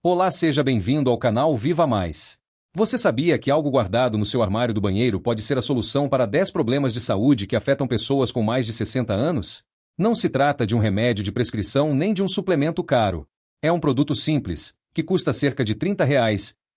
Olá, seja bem-vindo ao canal Viva Mais. Você sabia que algo guardado no seu armário do banheiro pode ser a solução para 10 problemas de saúde que afetam pessoas com mais de 60 anos? Não se trata de um remédio de prescrição nem de um suplemento caro. É um produto simples, que custa cerca de R$ 30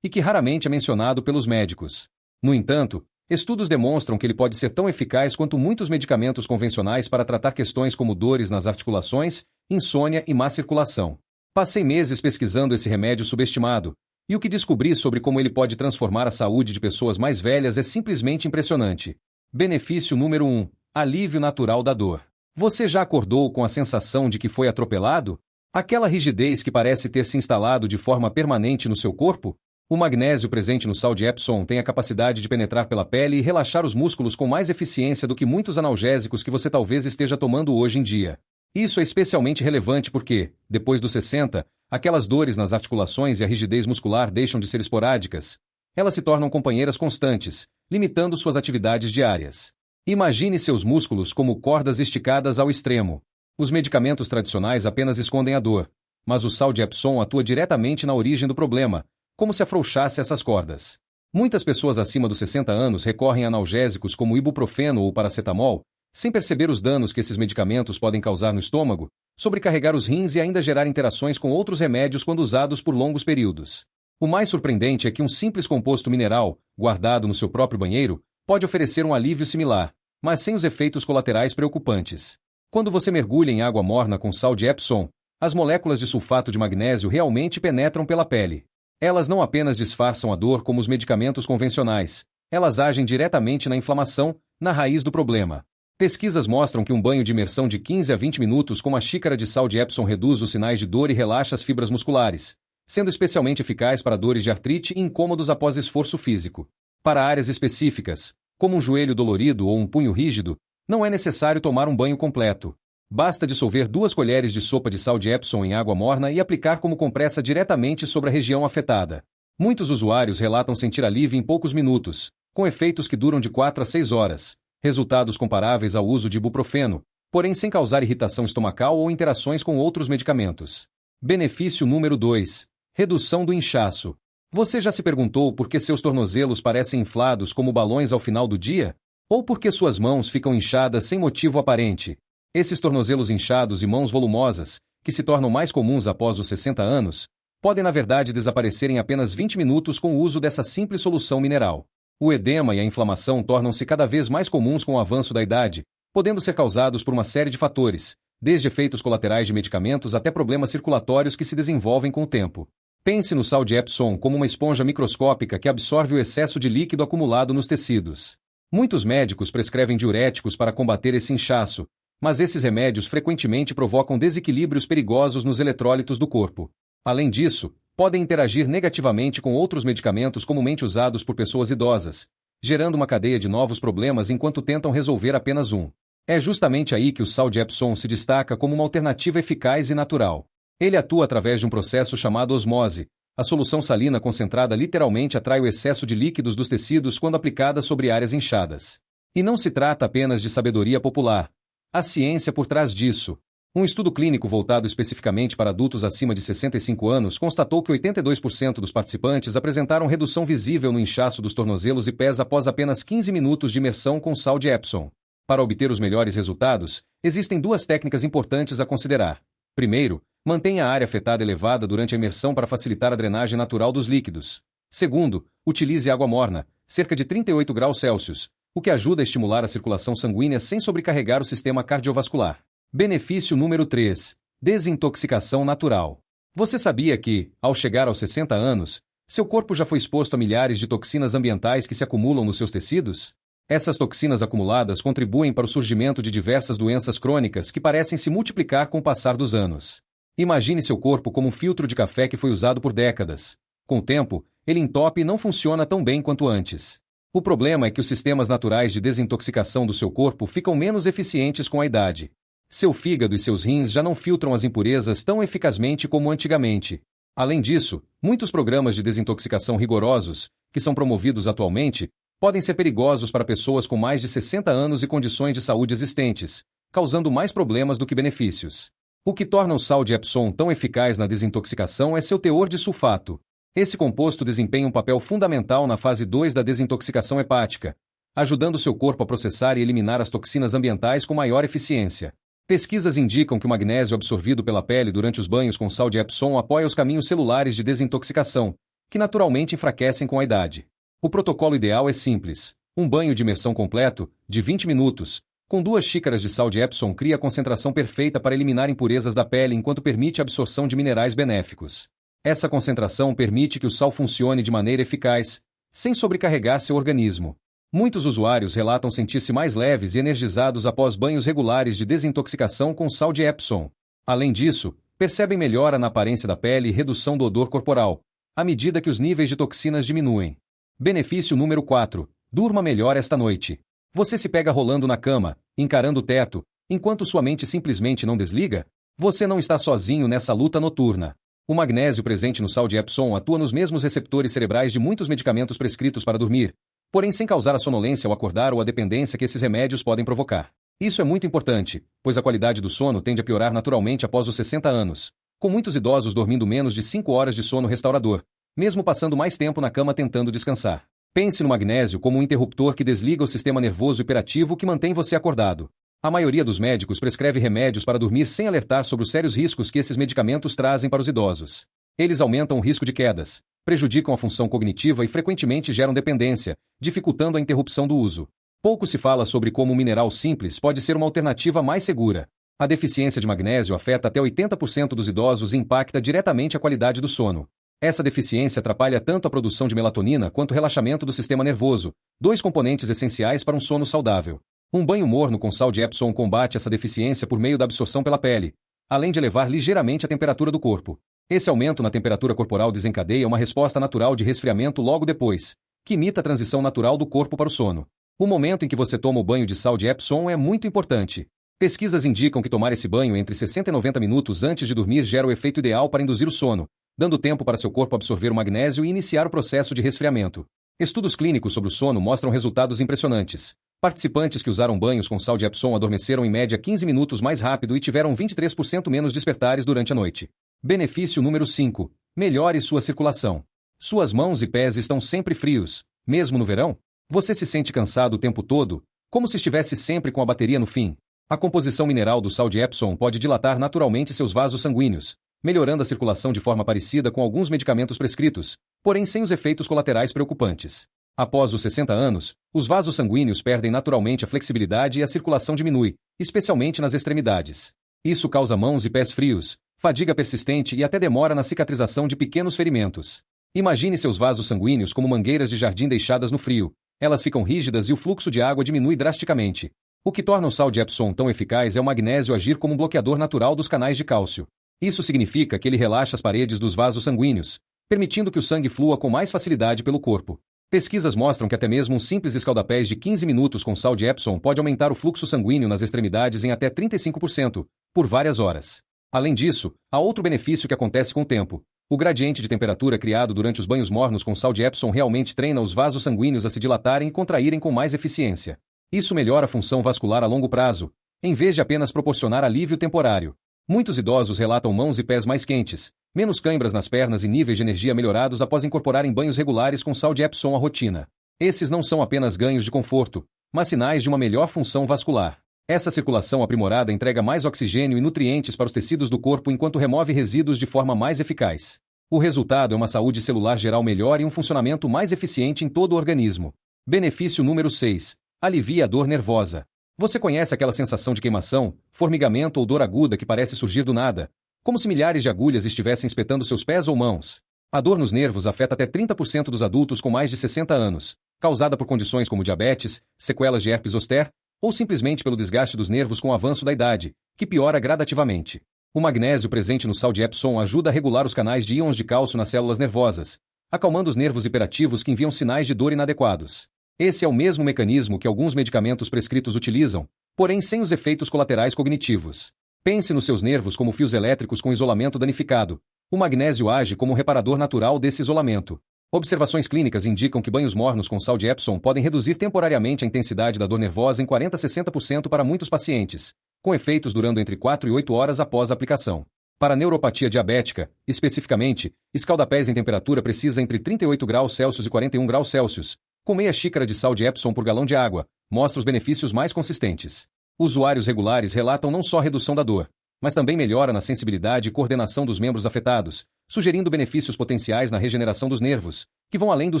e que raramente é mencionado pelos médicos. No entanto, estudos demonstram que ele pode ser tão eficaz quanto muitos medicamentos convencionais para tratar questões como dores nas articulações, insônia e má circulação. Passei meses pesquisando esse remédio subestimado, e o que descobri sobre como ele pode transformar a saúde de pessoas mais velhas é simplesmente impressionante. Benefício número 1: alívio natural da dor. Você já acordou com a sensação de que foi atropelado? Aquela rigidez que parece ter se instalado de forma permanente no seu corpo? O magnésio presente no sal de Epsom tem a capacidade de penetrar pela pele e relaxar os músculos com mais eficiência do que muitos analgésicos que você talvez esteja tomando hoje em dia. Isso é especialmente relevante porque, depois dos 60, aquelas dores nas articulações e a rigidez muscular deixam de ser esporádicas. Elas se tornam companheiras constantes, limitando suas atividades diárias. Imagine seus músculos como cordas esticadas ao extremo. Os medicamentos tradicionais apenas escondem a dor, mas o sal de Epsom atua diretamente na origem do problema, como se afrouxasse essas cordas. Muitas pessoas acima dos 60 anos recorrem a analgésicos como ibuprofeno ou paracetamol, sem perceber os danos que esses medicamentos podem causar no estômago, sobrecarregar os rins e ainda gerar interações com outros remédios quando usados por longos períodos. O mais surpreendente é que um simples composto mineral, guardado no seu próprio banheiro, pode oferecer um alívio similar, mas sem os efeitos colaterais preocupantes. Quando você mergulha em água morna com sal de Epsom, as moléculas de sulfato de magnésio realmente penetram pela pele. Elas não apenas disfarçam a dor como os medicamentos convencionais, elas agem diretamente na inflamação, na raiz do problema. Pesquisas mostram que um banho de imersão de 15 a 20 minutos com uma xícara de sal de Epsom reduz os sinais de dor e relaxa as fibras musculares, sendo especialmente eficaz para dores de artrite e incômodos após esforço físico. Para áreas específicas, como um joelho dolorido ou um punho rígido, não é necessário tomar um banho completo. Basta dissolver 2 colheres de sopa de sal de Epsom em água morna e aplicar como compressa diretamente sobre a região afetada. Muitos usuários relatam sentir alívio em poucos minutos, com efeitos que duram de 4 a 6 horas. Resultados comparáveis ao uso de ibuprofeno, porém sem causar irritação estomacal ou interações com outros medicamentos. Benefício número 2: redução do inchaço. Você já se perguntou por que seus tornozelos parecem inflados como balões ao final do dia? Ou por que suas mãos ficam inchadas sem motivo aparente? Esses tornozelos inchados e mãos volumosas, que se tornam mais comuns após os 60 anos, podem na verdade desaparecer em apenas 20 minutos com o uso dessa simples solução mineral. O edema e a inflamação tornam-se cada vez mais comuns com o avanço da idade, podendo ser causados por uma série de fatores, desde efeitos colaterais de medicamentos até problemas circulatórios que se desenvolvem com o tempo. Pense no sal de Epsom como uma esponja microscópica que absorve o excesso de líquido acumulado nos tecidos. Muitos médicos prescrevem diuréticos para combater esse inchaço, mas esses remédios frequentemente provocam desequilíbrios perigosos nos eletrólitos do corpo. Além disso, podem interagir negativamente com outros medicamentos comumente usados por pessoas idosas, gerando uma cadeia de novos problemas enquanto tentam resolver apenas um. É justamente aí que o sal de Epsom se destaca como uma alternativa eficaz e natural. Ele atua através de um processo chamado osmose. A solução salina concentrada literalmente atrai o excesso de líquidos dos tecidos quando aplicada sobre áreas inchadas. E não se trata apenas de sabedoria popular. Há ciência por trás disso. Um estudo clínico voltado especificamente para adultos acima de 65 anos constatou que 82% dos participantes apresentaram redução visível no inchaço dos tornozelos e pés após apenas 15 minutos de imersão com sal de Epsom. Para obter os melhores resultados, existem 2 técnicas importantes a considerar. Primeiro, mantenha a área afetada elevada durante a imersão para facilitar a drenagem natural dos líquidos. Segundo, utilize água morna, cerca de 38 graus Celsius, o que ajuda a estimular a circulação sanguínea sem sobrecarregar o sistema cardiovascular. Benefício número 3: desintoxicação natural. Você sabia que, ao chegar aos 60 anos, seu corpo já foi exposto a milhares de toxinas ambientais que se acumulam nos seus tecidos? Essas toxinas acumuladas contribuem para o surgimento de diversas doenças crônicas que parecem se multiplicar com o passar dos anos. Imagine seu corpo como um filtro de café que foi usado por décadas. Com o tempo, ele entope e não funciona tão bem quanto antes. O problema é que os sistemas naturais de desintoxicação do seu corpo ficam menos eficientes com a idade. Seu fígado e seus rins já não filtram as impurezas tão eficazmente como antigamente. Além disso, muitos programas de desintoxicação rigorosos, que são promovidos atualmente, podem ser perigosos para pessoas com mais de 60 anos e condições de saúde existentes, causando mais problemas do que benefícios. O que torna o sal de Epsom tão eficaz na desintoxicação é seu teor de sulfato. Esse composto desempenha um papel fundamental na fase 2 da desintoxicação hepática, ajudando seu corpo a processar e eliminar as toxinas ambientais com maior eficiência. Pesquisas indicam que o magnésio absorvido pela pele durante os banhos com sal de Epsom apoia os caminhos celulares de desintoxicação, que naturalmente enfraquecem com a idade. O protocolo ideal é simples. Um banho de imersão completo, de 20 minutos, com 2 xícaras de sal de Epsom cria a concentração perfeita para eliminar impurezas da pele enquanto permite a absorção de minerais benéficos. Essa concentração permite que o sal funcione de maneira eficaz, sem sobrecarregar seu organismo. Muitos usuários relatam sentir-se mais leves e energizados após banhos regulares de desintoxicação com sal de Epsom. Além disso, percebem melhora na aparência da pele e redução do odor corporal, à medida que os níveis de toxinas diminuem. Benefício número 4. Durma melhor esta noite. Você se pega rolando na cama, encarando o teto, enquanto sua mente simplesmente não desliga? Você não está sozinho nessa luta noturna. O magnésio presente no sal de Epsom atua nos mesmos receptores cerebrais de muitos medicamentos prescritos para dormir, porém sem causar a sonolência ao acordar ou a dependência que esses remédios podem provocar. Isso é muito importante, pois a qualidade do sono tende a piorar naturalmente após os 60 anos, com muitos idosos dormindo menos de 5 horas de sono restaurador, mesmo passando mais tempo na cama tentando descansar. Pense no magnésio como um interruptor que desliga o sistema nervoso hiperativo que mantém você acordado. A maioria dos médicos prescreve remédios para dormir sem alertar sobre os sérios riscos que esses medicamentos trazem para os idosos. Eles aumentam o risco de quedas, prejudicam a função cognitiva e frequentemente geram dependência, dificultando a interrupção do uso. Pouco se fala sobre como um mineral simples pode ser uma alternativa mais segura. A deficiência de magnésio afeta até 80% dos idosos e impacta diretamente a qualidade do sono. Essa deficiência atrapalha tanto a produção de melatonina quanto o relaxamento do sistema nervoso, 2 componentes essenciais para um sono saudável. Um banho morno com sal de Epsom combate essa deficiência por meio da absorção pela pele, além de elevar ligeiramente a temperatura do corpo. Esse aumento na temperatura corporal desencadeia uma resposta natural de resfriamento logo depois, que imita a transição natural do corpo para o sono. O momento em que você toma o banho de sal de Epsom é muito importante. Pesquisas indicam que tomar esse banho entre 60 e 90 minutos antes de dormir gera o efeito ideal para induzir o sono, dando tempo para seu corpo absorver o magnésio e iniciar o processo de resfriamento. Estudos clínicos sobre o sono mostram resultados impressionantes. Participantes que usaram banhos com sal de Epsom adormeceram em média 15 minutos mais rápido e tiveram 23% menos despertares durante a noite. Benefício número 5. Melhore sua circulação. Suas mãos e pés estão sempre frios, mesmo no verão? Você se sente cansado o tempo todo, como se estivesse sempre com a bateria no fim? A composição mineral do sal de Epsom pode dilatar naturalmente seus vasos sanguíneos, melhorando a circulação de forma parecida com alguns medicamentos prescritos, porém sem os efeitos colaterais preocupantes. Após os 60 anos, os vasos sanguíneos perdem naturalmente a flexibilidade e a circulação diminui, especialmente nas extremidades. Isso causa mãos e pés frios, fadiga persistente e até demora na cicatrização de pequenos ferimentos. Imagine seus vasos sanguíneos como mangueiras de jardim deixadas no frio. Elas ficam rígidas e o fluxo de água diminui drasticamente. O que torna o sal de Epsom tão eficaz é o magnésio agir como um bloqueador natural dos canais de cálcio. Isso significa que ele relaxa as paredes dos vasos sanguíneos, permitindo que o sangue flua com mais facilidade pelo corpo. Pesquisas mostram que até mesmo um simples escaldapés de 15 minutos com sal de Epsom pode aumentar o fluxo sanguíneo nas extremidades em até 35%, por várias horas. Além disso, há outro benefício que acontece com o tempo. O gradiente de temperatura criado durante os banhos mornos com sal de Epsom realmente treina os vasos sanguíneos a se dilatarem e contraírem com mais eficiência. Isso melhora a função vascular a longo prazo, em vez de apenas proporcionar alívio temporário. Muitos idosos relatam mãos e pés mais quentes, menos cãibras nas pernas e níveis de energia melhorados após incorporarem banhos regulares com sal de Epsom à rotina. Esses não são apenas ganhos de conforto, mas sinais de uma melhor função vascular. Essa circulação aprimorada entrega mais oxigênio e nutrientes para os tecidos do corpo enquanto remove resíduos de forma mais eficaz. O resultado é uma saúde celular geral melhor e um funcionamento mais eficiente em todo o organismo. Benefício número 6. Alivia a dor nervosa. Você conhece aquela sensação de queimação, formigamento ou dor aguda que parece surgir do nada, como se milhares de agulhas estivessem espetando seus pés ou mãos? A dor nos nervos afeta até 30% dos adultos com mais de 60 anos, causada por condições como diabetes, sequelas de herpes zoster, ou simplesmente pelo desgaste dos nervos com o avanço da idade, que piora gradativamente. O magnésio presente no sal de Epsom ajuda a regular os canais de íons de cálcio nas células nervosas, acalmando os nervos hiperativos que enviam sinais de dor inadequados. Esse é o mesmo mecanismo que alguns medicamentos prescritos utilizam, porém sem os efeitos colaterais cognitivos. Pense nos seus nervos como fios elétricos com isolamento danificado. O magnésio age como um reparador natural desse isolamento. Observações clínicas indicam que banhos mornos com sal de Epsom podem reduzir temporariamente a intensidade da dor nervosa em 40 a 60% para muitos pacientes, com efeitos durando entre 4 e 8 horas após a aplicação. Para a neuropatia diabética, especificamente, escaldapés em temperatura precisa entre 38 graus Celsius e 41 graus Celsius, com meia xícara de sal de Epsom por galão de água, mostra os benefícios mais consistentes. Usuários regulares relatam não só redução da dor, mas também melhora na sensibilidade e coordenação dos membros afetados, sugerindo benefícios potenciais na regeneração dos nervos, que vão além do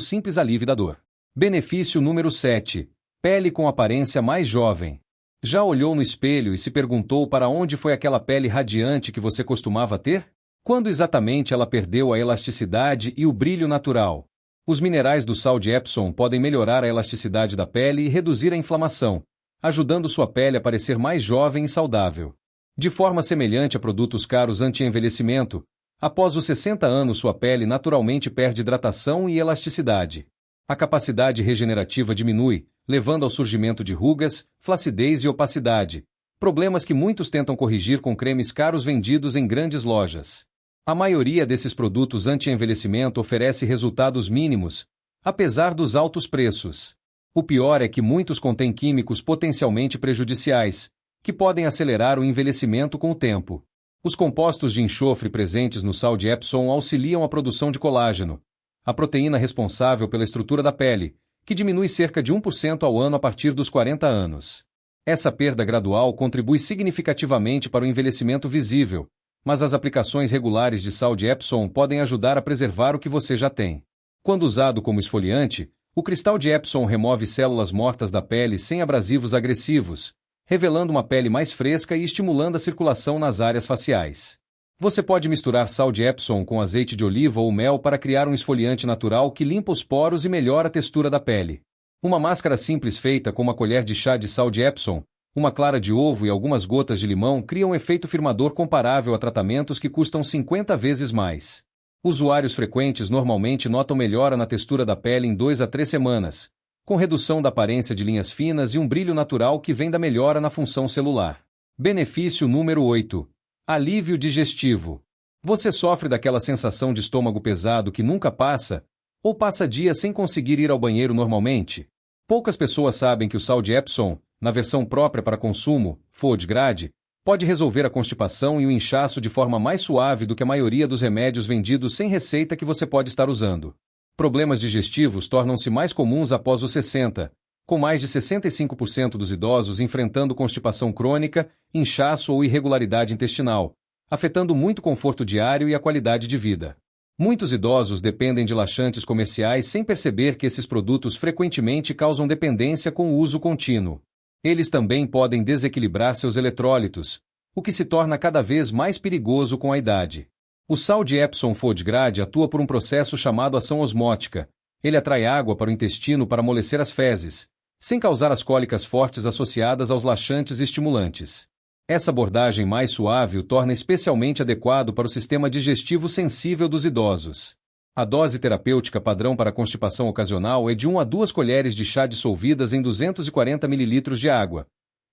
simples alívio da dor. Benefício número 7. Pele com aparência mais jovem. Já olhou no espelho e se perguntou para onde foi aquela pele radiante que você costumava ter? Quando exatamente ela perdeu a elasticidade e o brilho natural? Os minerais do sal de Epsom podem melhorar a elasticidade da pele e reduzir a inflamação, ajudando sua pele a parecer mais jovem e saudável. De forma semelhante a produtos caros anti-envelhecimento, após os 60 anos sua pele naturalmente perde hidratação e elasticidade. A capacidade regenerativa diminui, levando ao surgimento de rugas, flacidez e opacidade, problemas que muitos tentam corrigir com cremes caros vendidos em grandes lojas. A maioria desses produtos anti-envelhecimento oferece resultados mínimos, apesar dos altos preços. O pior é que muitos contêm químicos potencialmente prejudiciais, que podem acelerar o envelhecimento com o tempo. Os compostos de enxofre presentes no sal de Epsom auxiliam a produção de colágeno, a proteína responsável pela estrutura da pele, que diminui cerca de 1% ao ano a partir dos 40 anos. Essa perda gradual contribui significativamente para o envelhecimento visível, mas as aplicações regulares de sal de Epsom podem ajudar a preservar o que você já tem. Quando usado como esfoliante, o cristal de Epsom remove células mortas da pele sem abrasivos agressivos, revelando uma pele mais fresca e estimulando a circulação nas áreas faciais. Você pode misturar sal de Epsom com azeite de oliva ou mel para criar um esfoliante natural que limpa os poros e melhora a textura da pele. Uma máscara simples feita com uma colher de chá de sal de Epsom, uma clara de ovo e algumas gotas de limão cria um efeito firmador comparável a tratamentos que custam 50 vezes mais. Usuários frequentes normalmente notam melhora na textura da pele em 2 a 3 semanas, com redução da aparência de linhas finas e um brilho natural que vem da melhora na função celular. Benefício número 8. Alívio digestivo. Você sofre daquela sensação de estômago pesado que nunca passa, ou passa dias sem conseguir ir ao banheiro normalmente? Poucas pessoas sabem que o sal de Epsom, na versão própria para consumo, Foodgrade, pode resolver a constipação e o inchaço de forma mais suave do que a maioria dos remédios vendidos sem receita que você pode estar usando. Problemas digestivos tornam-se mais comuns após os 60, com mais de 65% dos idosos enfrentando constipação crônica, inchaço ou irregularidade intestinal, afetando muito o conforto diário e a qualidade de vida. Muitos idosos dependem de laxantes comerciais sem perceber que esses produtos frequentemente causam dependência com o uso contínuo. Eles também podem desequilibrar seus eletrólitos, o que se torna cada vez mais perigoso com a idade. O sal de Epsom Foodgrade atua por um processo chamado ação osmótica. Ele atrai água para o intestino para amolecer as fezes, sem causar as cólicas fortes associadas aos laxantes e estimulantes. Essa abordagem mais suave o torna especialmente adequado para o sistema digestivo sensível dos idosos. A dose terapêutica padrão para constipação ocasional é de 1 a 2 colheres de chá dissolvidas em 240 ml de água,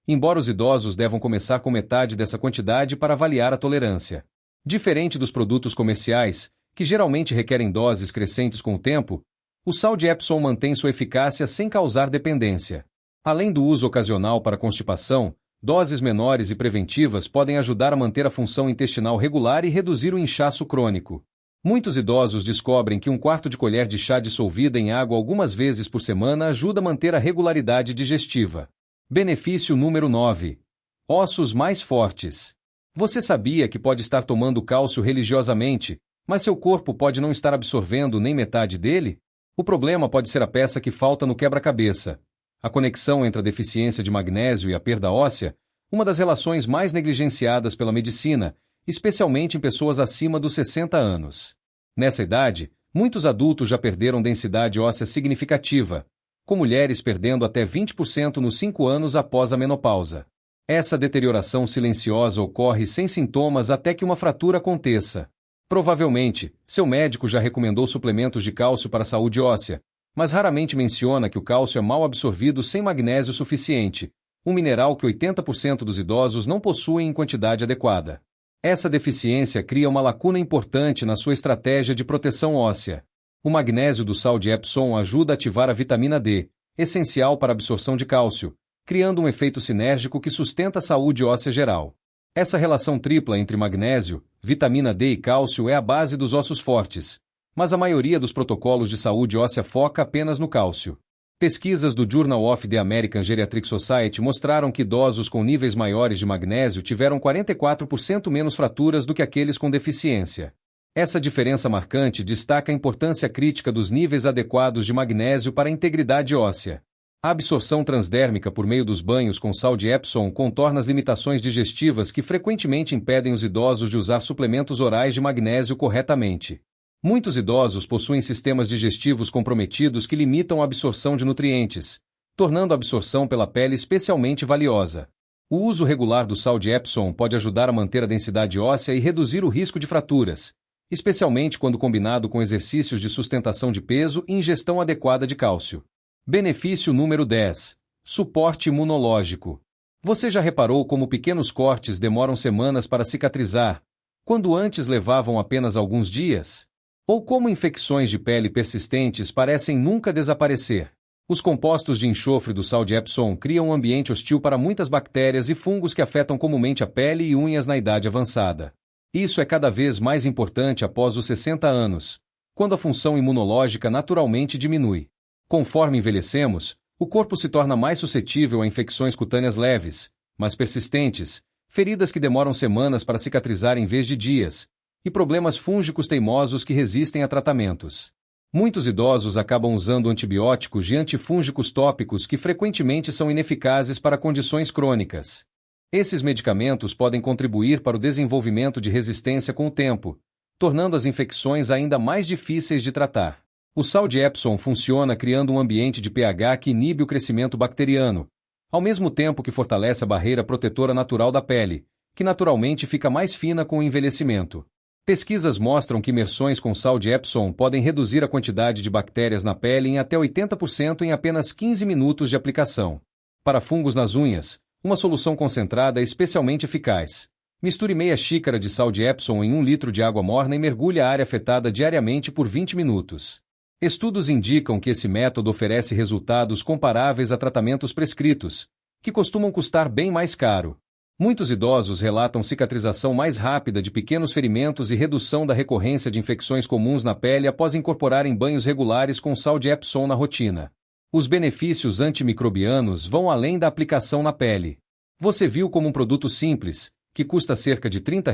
embora os idosos devam começar com metade dessa quantidade para avaliar a tolerância. Diferente dos produtos comerciais, que geralmente requerem doses crescentes com o tempo, o sal de Epsom mantém sua eficácia sem causar dependência. Além do uso ocasional para constipação, doses menores e preventivas podem ajudar a manter a função intestinal regular e reduzir o inchaço crônico. Muitos idosos descobrem que 1/4 de colher de chá dissolvida em água algumas vezes por semana ajuda a manter a regularidade digestiva. Benefício número 9. Ossos mais fortes. Você sabia que pode estar tomando cálcio religiosamente, mas seu corpo pode não estar absorvendo nem metade dele? O problema pode ser a peça que falta no quebra-cabeça. A conexão entre a deficiência de magnésio e a perda óssea, uma das relações mais negligenciadas pela medicina, especialmente em pessoas acima dos 60 anos. Nessa idade, muitos adultos já perderam densidade óssea significativa, com mulheres perdendo até 20% nos 5 anos após a menopausa. Essa deterioração silenciosa ocorre sem sintomas até que uma fratura aconteça. Provavelmente, seu médico já recomendou suplementos de cálcio para a saúde óssea, mas raramente menciona que o cálcio é mal absorvido sem magnésio suficiente, um mineral que 80% dos idosos não possuem em quantidade adequada. Essa deficiência cria uma lacuna importante na sua estratégia de proteção óssea. O magnésio do sal de Epsom ajuda a ativar a vitamina D, essencial para a absorção de cálcio, criando um efeito sinérgico que sustenta a saúde óssea geral. Essa relação tripla entre magnésio, vitamina D e cálcio é a base dos ossos fortes, mas a maioria dos protocolos de saúde óssea foca apenas no cálcio. Pesquisas do Journal of the American Geriatric Society mostraram que idosos com níveis maiores de magnésio tiveram 44% menos fraturas do que aqueles com deficiência. Essa diferença marcante destaca a importância crítica dos níveis adequados de magnésio para a integridade óssea. A absorção transdérmica por meio dos banhos com sal de Epsom contorna as limitações digestivas que frequentemente impedem os idosos de usar suplementos orais de magnésio corretamente. Muitos idosos possuem sistemas digestivos comprometidos que limitam a absorção de nutrientes, tornando a absorção pela pele especialmente valiosa. O uso regular do sal de Epsom pode ajudar a manter a densidade óssea e reduzir o risco de fraturas, especialmente quando combinado com exercícios de sustentação de peso e ingestão adequada de cálcio. Benefício número 10. Suporte imunológico. Você já reparou como pequenos cortes demoram semanas para cicatrizar, quando antes levavam apenas alguns dias? Ou como infecções de pele persistentes parecem nunca desaparecer? Os compostos de enxofre do sal de Epsom criam um ambiente hostil para muitas bactérias e fungos que afetam comumente a pele e unhas na idade avançada. Isso é cada vez mais importante após os 60 anos, quando a função imunológica naturalmente diminui. Conforme envelhecemos, o corpo se torna mais suscetível a infecções cutâneas leves, mas persistentes, feridas que demoram semanas para cicatrizar em vez de dias, e problemas fúngicos teimosos que resistem a tratamentos. Muitos idosos acabam usando antibióticos e antifúngicos tópicos que frequentemente são ineficazes para condições crônicas. Esses medicamentos podem contribuir para o desenvolvimento de resistência com o tempo, tornando as infecções ainda mais difíceis de tratar. O sal de Epsom funciona criando um ambiente de pH que inibe o crescimento bacteriano, ao mesmo tempo que fortalece a barreira protetora natural da pele, que naturalmente fica mais fina com o envelhecimento. Pesquisas mostram que imersões com sal de Epsom podem reduzir a quantidade de bactérias na pele em até 80% em apenas 15 minutos de aplicação. Para fungos nas unhas, uma solução concentrada é especialmente eficaz. Misture meia xícara de sal de Epsom em 1 litro de água morna e mergulhe a área afetada diariamente por 20 minutos. Estudos indicam que esse método oferece resultados comparáveis a tratamentos prescritos, que costumam custar bem mais caro. Muitos idosos relatam cicatrização mais rápida de pequenos ferimentos e redução da recorrência de infecções comuns na pele após incorporarem banhos regulares com sal de Epsom na rotina. Os benefícios antimicrobianos vão além da aplicação na pele. Você viu como um produto simples, que custa cerca de R$ 30,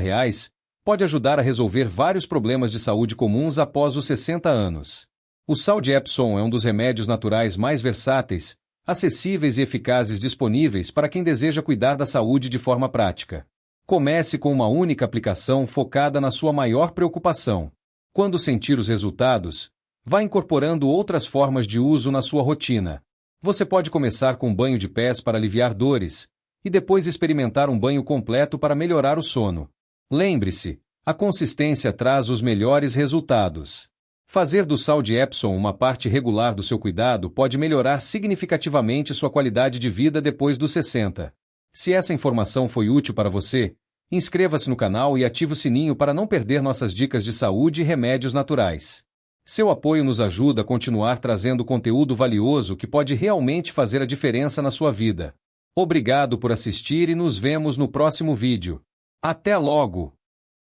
pode ajudar a resolver vários problemas de saúde comuns após os 60 anos. O sal de Epsom é um dos remédios naturais mais versáteis, acessíveis e eficazes disponíveis para quem deseja cuidar da saúde de forma prática. Comece com uma única aplicação focada na sua maior preocupação. Quando sentir os resultados, vá incorporando outras formas de uso na sua rotina. Você pode começar com um banho de pés para aliviar dores, e depois experimentar um banho completo para melhorar o sono. Lembre-se, a consistência traz os melhores resultados. Fazer do sal de Epsom uma parte regular do seu cuidado pode melhorar significativamente sua qualidade de vida depois dos 60. Se essa informação foi útil para você, inscreva-se no canal e ative o sininho para não perder nossas dicas de saúde e remédios naturais. Seu apoio nos ajuda a continuar trazendo conteúdo valioso que pode realmente fazer a diferença na sua vida. Obrigado por assistir e nos vemos no próximo vídeo. Até logo!